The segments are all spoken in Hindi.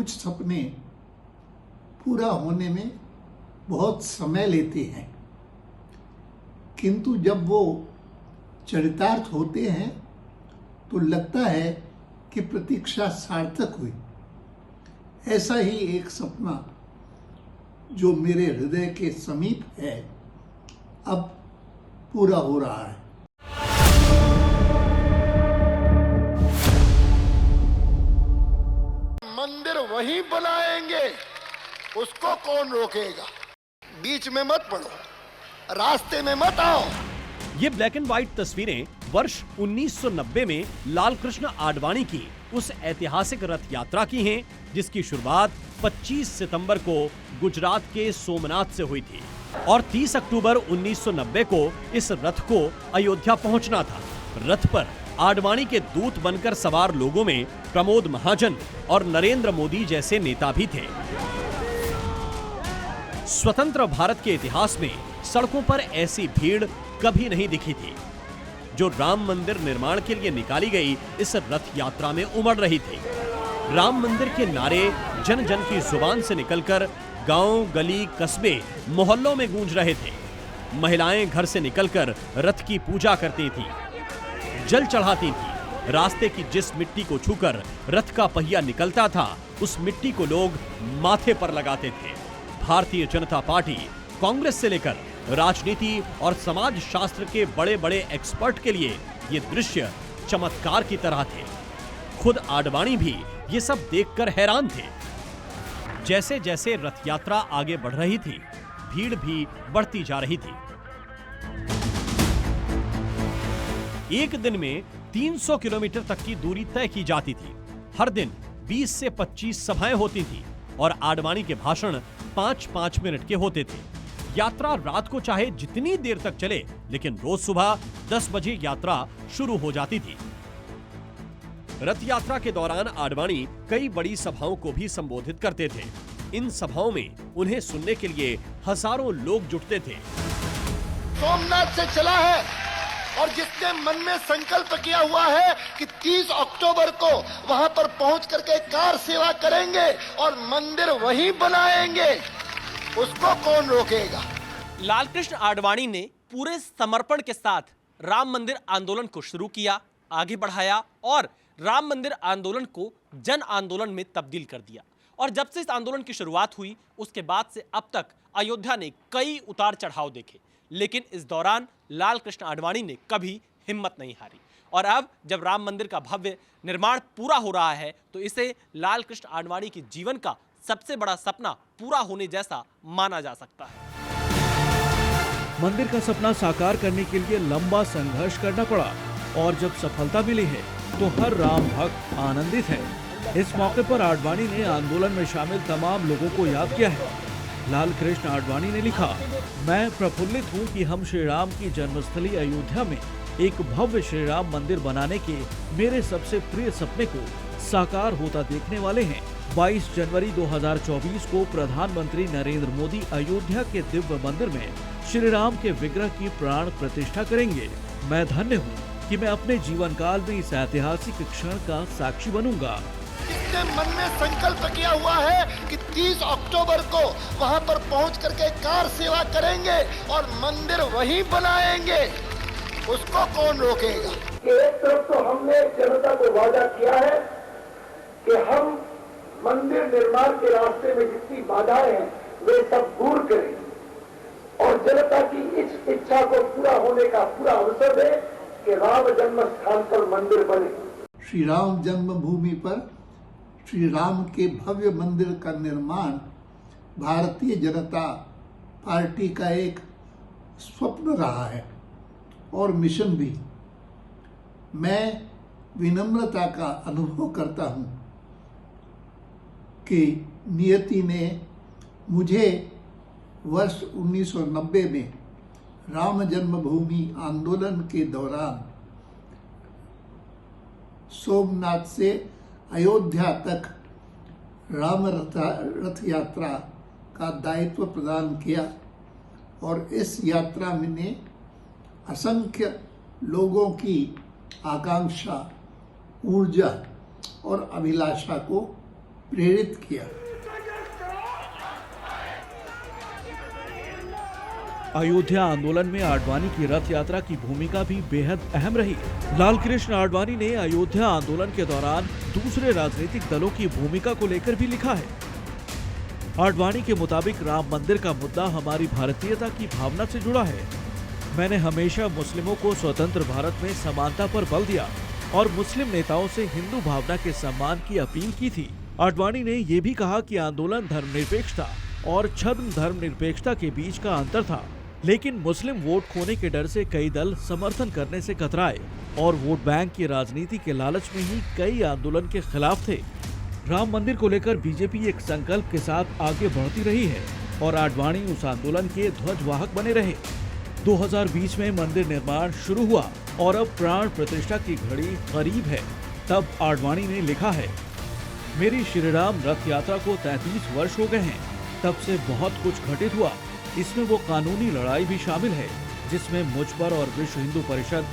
कुछ सपने पूरा होने में बहुत समय लेते हैं, किंतु जब वो चरितार्थ होते हैं तो लगता है कि प्रतीक्षा सार्थक हुई। ऐसा ही एक सपना जो मेरे हृदय के समीप है, अब पूरा हो रहा है। मंदिर वहीं बनाएंगे, उसको कौन रोकेगा? बीच में मत पड़ो, रास्ते में मत आओ। ये ब्लैक एंड व्हाइट तस्वीरें वर्ष 1990 में लाल कृष्ण आडवाणी की उस ऐतिहासिक रथ यात्रा की हैं, जिसकी शुरुआत 25 सितंबर को गुजरात के सोमनाथ से हुई थी और 30 अक्टूबर 1990 को इस रथ को अयोध्या पहुंचना था। रथ पर आडवाणी के दूत बनकर सवार लोगों में प्रमोद महाजन और नरेंद्र मोदी जैसे नेता भी थे। स्वतंत्र भारत के इतिहास में सड़कों पर ऐसी भीड़ कभी नहीं दिखी थी जो राम मंदिर निर्माण के लिए निकाली गई इस रथ यात्रा में उमड़ रही थी। राम मंदिर के नारे जन जन की जुबान से निकलकर गांव, गली, कस्बे, मोहल्लों में गूंज रहे थे। महिलाएं घर से निकलकर रथ की पूजा करती थीं, जल चढ़ाती थीं। रास्ते की जिस मिट्टी को छूकर रथ का पहिया निकलता था, उस मिट्टी को लोग माथे पर लगाते थे। भारतीय जनता पार्टी, कांग्रेस से लेकर राजनीति और समाज शास्त्र के बड़े बड़े एक्सपर्ट के लिए ये दृश्य चमत्कार की तरह थे। खुद आडवाणी भी ये सब देखकर हैरान थे। जैसे जैसे रथ यात्रा आगे बढ़ रही थी, भीड़ भी बढ़ती जा रही थी। एक दिन में 300 किलोमीटर तक की दूरी तय की जाती थी। हर दिन 20 से 25 सभाएं होती थी और आडवाणी के भाषण 5-5 मिनट के होते थे। यात्रा रात को चाहे जितनी देर तक चले, लेकिन रोज सुबह 10 बजे यात्रा शुरू हो जाती थी। रथ यात्रा के दौरान आडवाणी कई बड़ी सभाओं को भी संबोधित करते थे। इन सभाओं में उन्हें सुनने के लिए हजारों लोग जुटते थे। सोमनाथ से चला है और जिसने मन में संकल्प किया हुआ है कि 30 अक्टूबर को वहां पर पहुंच करके कार सेवा करेंगे और मंदिर वहीं बनाएंगे, उसको कौन रोकेगा? लालकृष्ण आडवाणी ने पूरे समर्पण के साथ राम मंदिर आंदोलन को शुरू किया, आगे बढ़ाया और राम मंदिर आंदोलन को जन आंदोलन में तब्दील कर दिया। और जब से इस आंदोलन की शुरुआत हुई, उसके बाद से अब तक अयोध्या ने कई उतार चढ़ाव देखे, लेकिन इस दौरान लालकृष्ण आडवाणी ने कभी हिम्मत नहीं हारी। और अब जब राम मंदिर का भव्य निर्माण पूरा हो रहा है, तो इसे लालकृष्ण आडवाणी के जीवन का सबसे बड़ा सपना पूरा होने जैसा माना जा सकता है। मंदिर का सपना साकार करने के लिए लंबा संघर्ष करना पड़ा और जब सफलता मिली है तो हर राम भक्त आनंदित है। इस मौके पर आडवाणी ने आंदोलन में शामिल तमाम लोगों को याद किया है। लालकृष्ण आडवाणी ने लिखा, मैं प्रफुल्लित हूँ कि हम श्री राम की जन्मस्थली अयोध्या में एक भव्य श्री राम मंदिर बनाने के मेरे सबसे प्रिय सपने को साकार होता देखने वाले हैं। 22 जनवरी 2024 को प्रधानमंत्री नरेंद्र मोदी अयोध्या के दिव्य मंदिर में श्री राम के विग्रह की प्राण प्रतिष्ठा करेंगे। मैं धन्य हूँ कि मैं अपने जीवन काल में इस ऐतिहासिक क्षण का साक्षी बनूंगा। जिसने मन में संकल्प किया हुआ है कि 30 अक्टूबर को वहां पर पहुंच करके कार सेवा करेंगे और मंदिर वहीं बनाएंगे, उसको कौन रोकेगा? एक तरफ तो हमने जनता को वादा किया है कि हम मंदिर निर्माण के रास्ते में जितनी बाधाएं हैं वे सब दूर करेंगे और जनता की इस इच्छा को पूरा होने का पूरा अवसर दे कि राम जन्म स्थान पर मंदिर बने। श्री राम जन्मभूमि पर श्री राम के भव्य मंदिर का निर्माण भारतीय जनता पार्टी का एक स्वप्न रहा है और मिशन भी। मैं विनम्रता का अनुभव करता हूं कि नियति ने मुझे वर्ष 1990 में राम जन्मभूमि आंदोलन के दौरान सोमनाथ से अयोध्या तक राम रथ यात्रा का दायित्व प्रदान किया और इस यात्रा में ने असंख्य लोगों की आकांक्षा, ऊर्जा और अभिलाषा को प्रेरित किया। अयोध्या आंदोलन में आडवाणी की रथ यात्रा की भूमिका भी बेहद अहम रही। लाल कृष्ण आडवाणी ने अयोध्या आंदोलन के दौरान दूसरे राजनीतिक दलों की भूमिका को लेकर भी लिखा है। आडवाणी के मुताबिक राम मंदिर का मुद्दा हमारी भारतीयता की भावना से जुड़ा है। मैंने हमेशा मुस्लिमों को स्वतंत्र भारत में समानता पर बल दिया और मुस्लिम नेताओं से हिंदू भावना के सम्मान की अपील की थी। आडवाणी ने ये भी कहा कि आंदोलन धर्मनिरपेक्षता और छद्म धर्मनिरपेक्षता के बीच का अंतर था, लेकिन मुस्लिम वोट खोने के डर से कई दल समर्थन करने से कतराए और वोट बैंक की राजनीति के लालच में ही कई आंदोलन के खिलाफ थे। राम मंदिर को लेकर बीजेपी एक संकल्प के साथ आगे बढ़ती रही है और आडवाणी उस आंदोलन के ध्वजवाहक बने रहे। 2020 में मंदिर निर्माण शुरू हुआ और अब प्राण प्रतिष्ठा की घड़ी करीब है। तब आडवाणी ने लिखा है, मेरी श्रीराम रथ यात्रा को 33 वर्ष हो गए हैं। तब से बहुत कुछ घटित हुआ। इसमें वो कानूनी लड़ाई भी शामिल है जिसमें मुझ पर और विश्व हिंदू परिषद,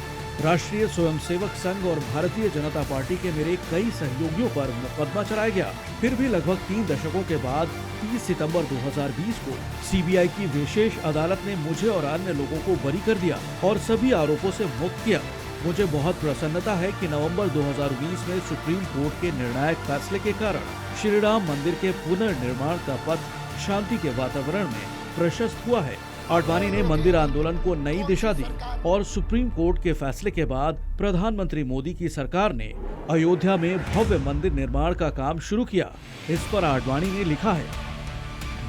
राष्ट्रीय स्वयंसेवक संघ और भारतीय जनता पार्टी के मेरे कई सहयोगियों पर मुकदमा चलाया गया। फिर भी लगभग 3 दशकों के बाद 30 सितंबर 2020 को सीबीआई की विशेष अदालत ने मुझे और अन्य लोगों को बरी कर दिया और सभी आरोपों से मुक्त किया। मुझे बहुत प्रसन्नता है कि नवंबर 2020 में सुप्रीम कोर्ट के निर्णायक फैसले के कारण श्रीराम मंदिर के पुनर्निर्माण का पथ शांति के वातावरण में प्रशस्त हुआ है। आडवाणी ने मंदिर आंदोलन को नई दिशा दी और सुप्रीम कोर्ट के फैसले के बाद प्रधानमंत्री मोदी की सरकार ने अयोध्या में भव्य मंदिर निर्माण का काम शुरू किया। इस पर आडवाणी ने लिखा है,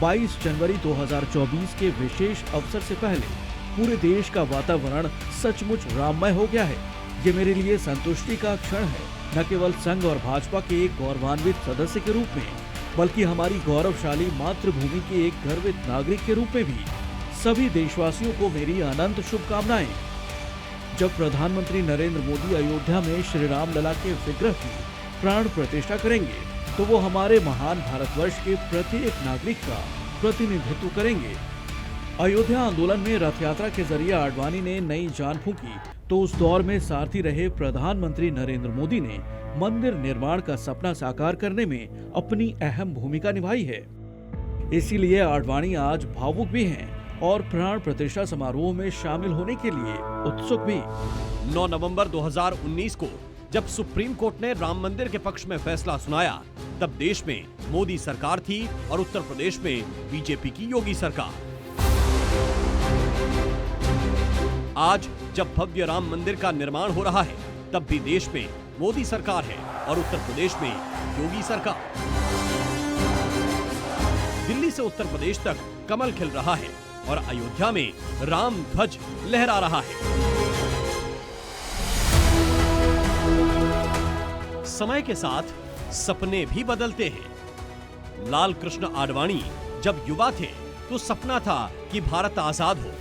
22 जनवरी 2024 के विशेष अवसर से पहले पूरे देश का वातावरण सचमुच राममय हो गया है। ये मेरे लिए संतुष्टि का क्षण है, न केवल संघ और भाजपा के एक गौरवान्वित सदस्य के रूप में, बल्कि हमारी गौरवशाली मातृभूमि के एक गर्वित नागरिक के रूप में भी। सभी देशवासियों को मेरी अनंत शुभकामनाएं। जब प्रधानमंत्री नरेंद्र मोदी अयोध्या में श्री राम लला के विग्रह की प्राण प्रतिष्ठा करेंगे तो वो हमारे महान भारतवर्ष के प्रत्येक नागरिक का प्रतिनिधित्व करेंगे। अयोध्या आंदोलन में रथ यात्रा के जरिए आडवाणी ने नई जान फूंकी तो उस दौर में सारथी रहे प्रधानमंत्री नरेंद्र मोदी ने मंदिर निर्माण का सपना साकार करने में अपनी अहम भूमिका निभाई है। इसीलिए आडवाणी आज भावुक भी हैं और प्राण प्रतिष्ठा समारोह में शामिल होने के लिए उत्सुक भी। 9 नवंबर 2019 को जब सुप्रीम कोर्ट ने राम मंदिर के पक्ष में फैसला सुनाया, तब देश में मोदी सरकार थी और उत्तर प्रदेश में बीजेपी की योगी सरकार। आज जब भव्य राम मंदिर का निर्माण हो रहा है, तब भी देश में मोदी सरकार है और उत्तर प्रदेश में योगी सरकार। दिल्ली से उत्तर प्रदेश तक कमल खिल रहा है और अयोध्या में राम ध्वज लहरा रहा है। समय के साथ सपने भी बदलते हैं। लाल कृष्ण आडवाणी जब युवा थे तो सपना था कि भारत आजाद हो।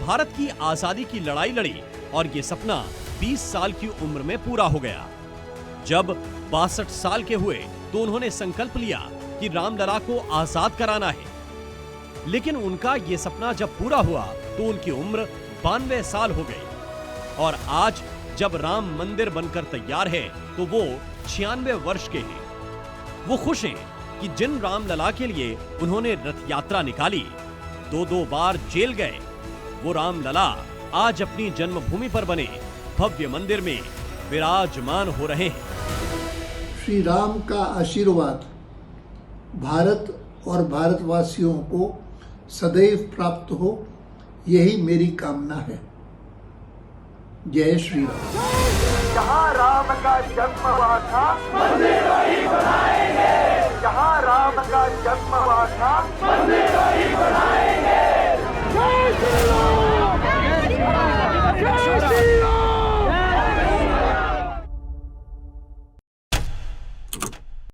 भारत की आजादी की लड़ाई लड़ी और ये सपना 20 साल की उम्र में पूरा हो गया। जब 62 साल के हुए तो उन्होंने संकल्प लिया कि रामलला को आजाद कराना है। लेकिन उनका ये सपना जब पूरा हुआ तो उनकी उम्र 92 साल हो गई और आज जब राम मंदिर बनकर तैयार है तो वो 96 वर्ष के हैं। वो खुश हैं कि जिन रामलला के लिए उन्होंने रथ यात्रा निकाली, 2 बार जेल गए, वो रामलला आज अपनी जन्मभूमि पर बने भव्य मंदिर में विराजमान हो रहे हैं। श्री राम का आशीर्वाद भारत और भारतवासियों को सदैव प्राप्त हो, यही मेरी कामना है। जय श्री राम। जहाँ राम का जन्म हुआ था मंदिर वही बनाएंगे। जहाँ राम का जन्म हुआ था मंदिर वही बनाएंगे। जय श्री राम।